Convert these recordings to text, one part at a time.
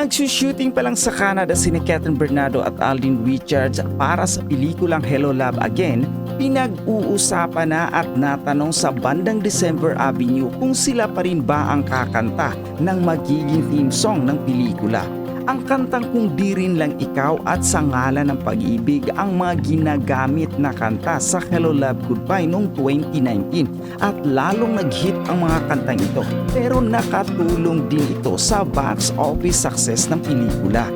Nagsushooting pa lang sa Canada sina Catherine Bernardo at Alden Richards para sa pelikulang Hello Love Again, pinag-uusapan na at natanong sa bandang December Avenue kung sila pa rin ba ang kakanta ng magiging theme song ng pelikula. Ang kantang Kung Di Rin Lang Ikaw at Sa Ngalan ng Pag-ibig ang mga ginagamit na kanta sa Hello Love Goodbye noong 2019 at lalong nag-hit ang mga kantang ito, pero nakatulong din ito sa box office success ng pelikula.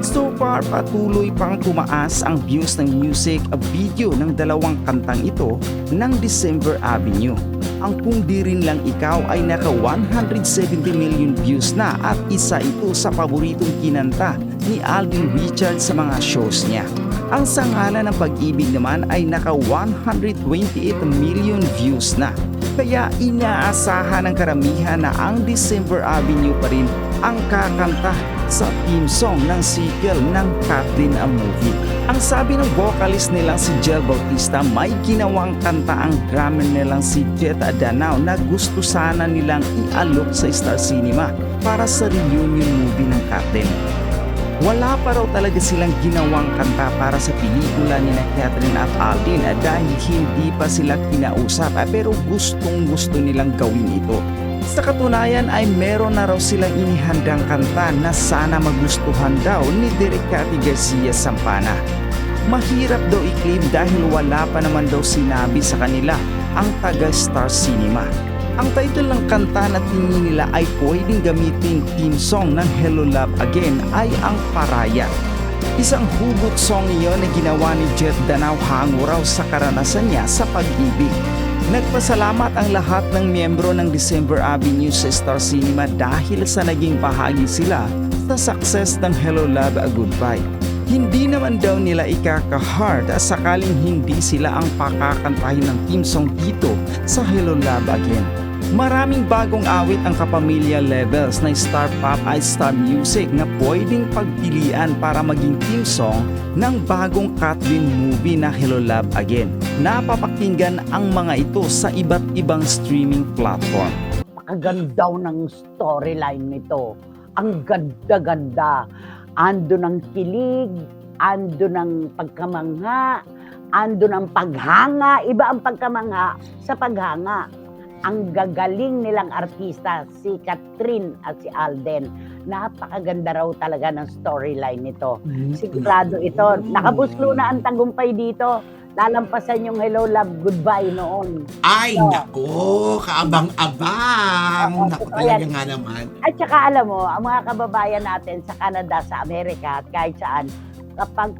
So far, patuloy pang tumaas ang views ng music video ng dalawang kantang ito ng December Avenue. Ang Kung Di Rin Lang Ikaw ay naka 170 million views na at isa ito sa paboritong kinanta ni Alden Richards sa mga shows niya. Ang Sa Ngalan ng Pag-ibig naman ay naka 128 million views na. Kaya inaasahan ng karamihan na ang December Avenue pa rin ang kakanta sa theme song ng sequel ng Kathleen a Movie. Ang sabi ng vocalist nilang si Jel Bautista, may ginawang kanta ang drummer nilang si Jet Danao na gusto sana nilang ialok sa Star Cinema para sa reunion movie ng Kathleen. Wala pa raw talaga silang ginawang kanta para sa pelikula ni Catherine at Alden dahil hindi pa sila kinausap pero gustong gusto nilang gawin ito. Sa katunayan ay meron na raw silang inihandang kanta na sana magustuhan daw ni Derek Cathy Garcia Sampana. Mahirap daw i-claim dahil wala pa naman daw sinabi sa kanila ang taga Star Cinema. Ang title ng kanta na tingin nila ay pwedeng gamitin theme song ng Hello Love Again ay ang Paraya. Isang hugot song iyon na ginawa ni Jet Danao hango raw sa karanasan niya sa pag-ibig. Nagpasalamat ang lahat ng miyembro ng December Avenue sa Star Cinema dahil sa naging bahagi sila sa success ng Hello Love Goodbye. Hindi naman daw nila ikaka-hard sakaling hindi sila ang pakakantahin ng theme song dito sa Hello Love Again. Maraming bagong awit ang kapamilya levels na Star Pop at Star Music na pwedeng pagpilian para maging theme song ng bagong Kathleen movie na Hello Love Again. Napapakinggan ang mga ito sa iba't ibang streaming platform. Napakaganda ng storyline nito. Ang ganda-ganda. Ando ng kilig, ando ng pagkamangha, ando ng paghanga. Iba ang pagkamangha sa paghanga. Ang gagaling nilang artista, si Catherine at si Alden. Napakaganda raw talaga ng storyline nito. Sigurado ito. Nakabuslo na ang tagumpay dito. Lalampasan yung Hello Love Goodbye noon. Ay, nako, kaabang-abang. Naku, talaga nga naman. At saka alam mo, ang mga kababayan natin sa Canada, sa Amerika, at kahit saan, kapag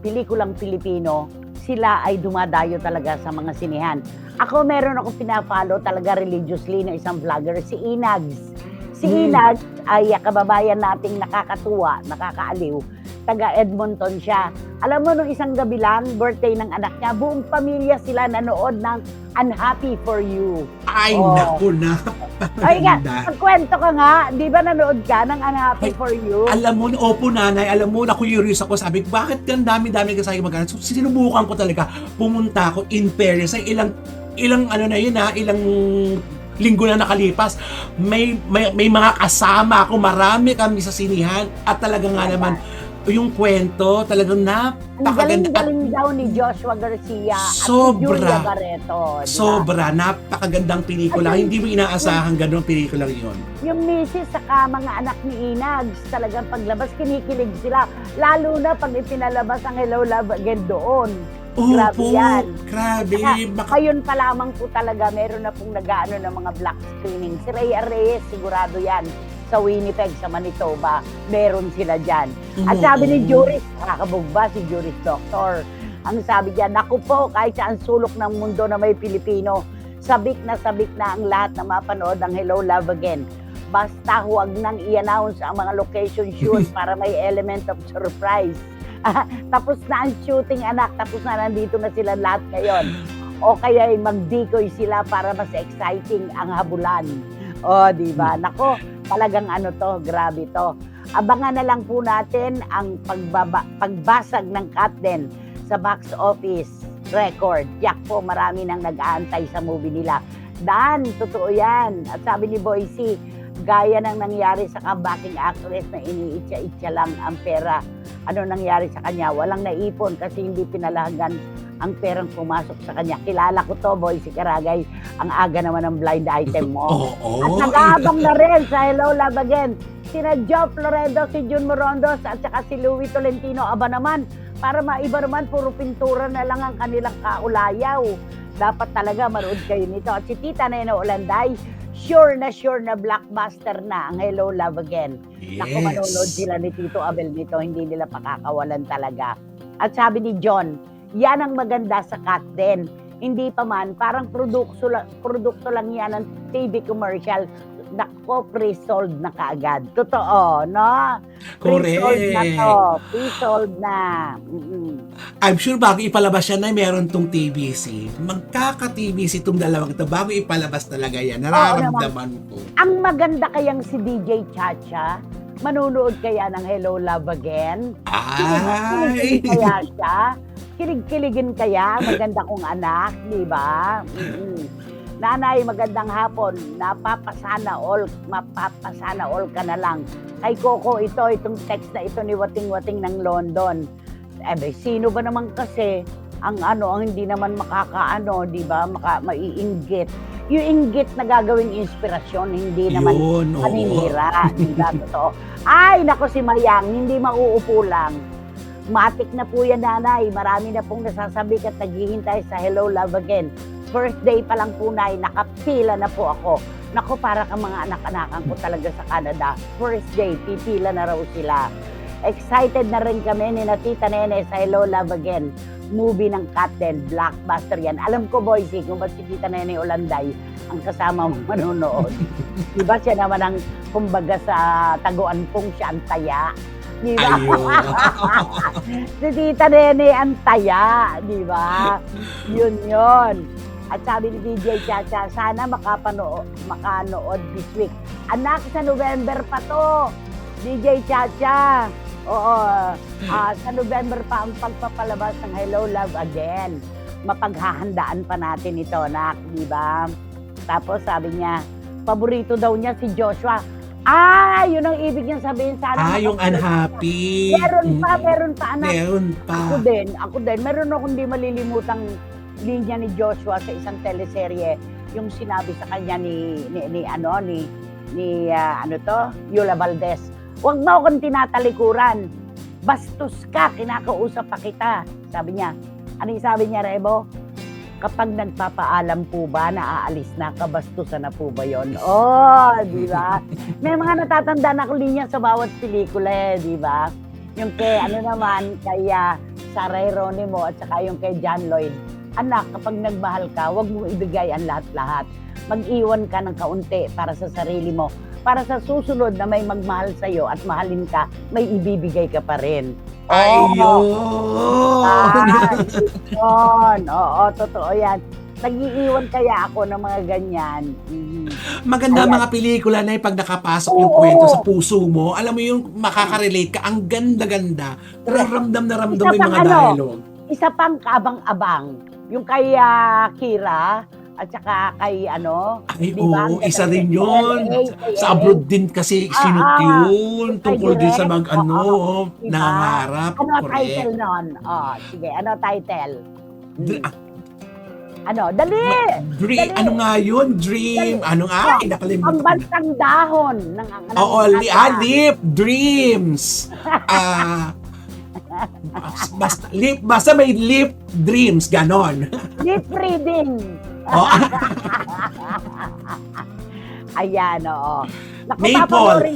pelikulang Pilipino, sila ay dumadayo talaga sa mga sinihan. Ako meron akong pinafollow talaga religiously na isang vlogger, si Inags. Si Inags ay kababayan nating nakakatuwa, nakakaaliw. Taga Edmonton siya. Alam mo, nung isang gabi lang, birthday ng anak niya, buong pamilya sila nanood ng Unhappy for You. Ay, naku na. Ay nga, magkwento ka nga, di ba nanood ka ng Unhappy for You? Alam mo, opo nanay, alam mo, na-curious ako. Sabi, bakit gan dami-dami ka sa akin magkano? So, sinubukan ko talaga. Pumunta ako in Paris. Ay, ilang ano na yun ilang linggo na nakalipas. May mga kasama ako. Marami kami sa sinihan. At talaga nga naman, yung kwento, talagang napakaganda. Ang galing daw ni Joshua Garcia Sobra. at si Julia Barreto. Diba? Sobra, napakagandang pelikula. Hindi mo inaasahan ganun pelikula yun. Yung misis saka mga anak ni Inags, talagang paglabas, kinikilig sila. Lalo na pag ipinalabas ang Hello Love Again doon. Grabe Opo, yan. grabe. Ngayon pa lamang po talaga, meron na pong nag-ano ng mga black screening. Si Rhea Reyes, sigurado yan. Sa Winnipeg, sa Manitoba, meron sila dyan. At sabi ni Juris, nakakabugba si Juris Doctor. Ang sabi niya, naku po, kahit saan sulok ng mundo na may Pilipino, sabik na ang lahat na mapanood ng Hello Love Again. Basta huwag nang i-announce ang mga location shoot para may element of surprise. Tapos na ang shooting, anak, tapos na nandito na sila lahat ngayon. O kaya mag-decoy sila para mas exciting ang habulan. O, di ba? Nako, talagang ano to, grabe to. Abangan na lang po natin ang pagbasag ng Kathleen sa box office record. Yak po, marami nang nag-aantay sa movie nila. Dan, totoo yan. At sabi ni Boycie, gaya ng nangyari sa comebacking actress na iniitsa-itsa lang ang pera. Ano nangyari sa kanya? Walang naipon kasi hindi pinalahagan ang perang pumasok sa kanya. Kilala ko to, Boy, si Karagay. Ang aga naman ng blind item mo. Oo. At nag-aabang na rin sa Hello Love Again. Sina Joe Floredo, si Jun Morondos, at saka si Louie Tolentino. Aba naman, para maiba naman, puro pintura na lang ang kanilang kaulayaw. Dapat talaga maroon kayo nito. At si Tita Nena Olanday, sure na blockbuster na ang Hello Love Again. Naku, manonood sila ni Tito Abel nito, hindi nila pakakawalan talaga. At sabi ni John, yan ang maganda sa Kat din. Hindi pa man, parang produkto lang yan ng TV commercial. Nako, pre-sold na kaagad. Totoo, no? Pre-sold na to. Pre-sold na. I'm sure bago ipalabas yan na meron tong TVC. Magkaka-TVC itong dalawang ito. Bago ipalabas talaga yan. Nararamdaman ko. Ang maganda kayang si DJ Chacha, manunood kaya ng Hello Love Again? Ay! Kilig kaya siya? Kilig-kiligin kaya? Maganda kong anak, di ba? Nanay, magandang hapon. Mapapasana all ka na lang. Kay Coco, itong text na ito ni Wating-Wating ng London. Sino ba naman kasi ang hindi naman makakaano, di ba? Maiinggit. Yung inggit na gagawing inspirasyon, hindi naman paninira. Di ba? Totoo. Ay, nako si Mayang, hindi mauupo lang. Matik na po yan, nanay. Marami na pong nasasabi at naghihintay sa Hello Love Again. First day pa lang po, nay, nakapila na po ako. Nako, para kang mga anak-anakan ko talaga sa Canada. First day, pipila na raw sila. Excited na rin kami ni Tita Nene sa Hello Love Again. Movie ng Kat din, blockbuster yan. Alam ko, Boysie, kung ba't si Tita Nene Olanday ang kasama mo manonood. Diba siya naman ang, kumbaga sa taguan pong siya ang taya. Diba? Si Tita Nene ang taya, diba? Yun. At sabi ni DJ Chacha, sana makanood this week. Anak, sa November pa to. DJ Chacha. Oo. Sa November pa ang pagpapalabas ng Hello Love Again. Mapaghahandaan pa natin ito, anak. Diba? Tapos sabi niya, paborito daw niya si Joshua. Yun ang ibig niyang sabihin. Sana yung unhappy. Meron pa, anak. Meron pa. Ako din. Meron akong di malilimutang linya ni Joshua sa isang teleserye, yung sinabi sa kanya ni Yola Valdez, huwag mo akong tinatalikuran, bastos ka, kinakausap pa kita. Sabi niya, ano yung sabi niya, Rebo? Kapag nagpapaalam po ba na aalis na, kabastusan na po ba yun? Di ba? May mga natatandaan ako linya sa bawat pelikula, di ba? Yung kay kay Saray Ronimo at saka yung kay John Lloyd. Anak, kapag nagmahal ka, huwag mo ibigay ang lahat-lahat. Mag-iwan ka ng kaunti para sa sarili mo. Para sa susunod na may magmahal sa'yo at mahalin ka, may ibibigay ka pa rin. Ayun! Oo, totoo yan. Nag-iiwan kaya ako ng mga ganyan. Maganda mga pelikula na pag nakapasok yung kwento sa puso mo, alam mo yung makaka-relate ka, ang ganda-ganda. Ramdam na ramdam mo yung mga dialogue. Isa pang kaabang-abang. Yung kay Kira, at saka kay diba? Isa rin yun. Sa abroad din kasi sinut yun. Tungkol din sa nangarap. Ano title nun? Sige, ano title? Dali! Dream, ano nga yun? Dream, nakalimutan. Ang bantang dahon. Lip, Dreams. Basta may lip dreams, ganon. Lip reading. Ayan, oo. Maple.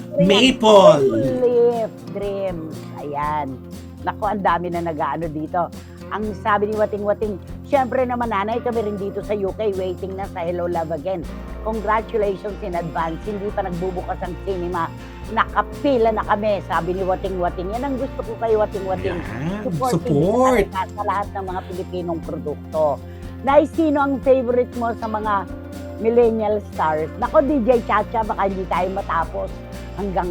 Lip dreams. Ayan. Naku, ang dami na nag-aano dito. Ang sabi ni Wating-Wating, syempre naman nanay, kami rin dito sa UK, waiting na sa Hello Love Again. Congratulations in advance. Hindi pa nagbubukas ang cinema. Nakapila na kami, sabi ni Wating-Wating. Yan ang gusto ko kay Wating-Wating. Support. Sa lahat ng mga Pilipinong produkto. Nay, sino ang favorite mo sa mga millennial stars? Nako, DJ Chacha, baka hindi tayo matapos hanggang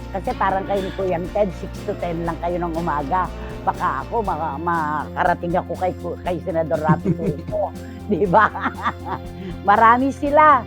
kasi parang kayo ni Kuya Ted, 6 to 10 lang kayo ng umaga. Baka ako, makarating ako kay Senador Rapi Tulfo. Di ba? Marami sila.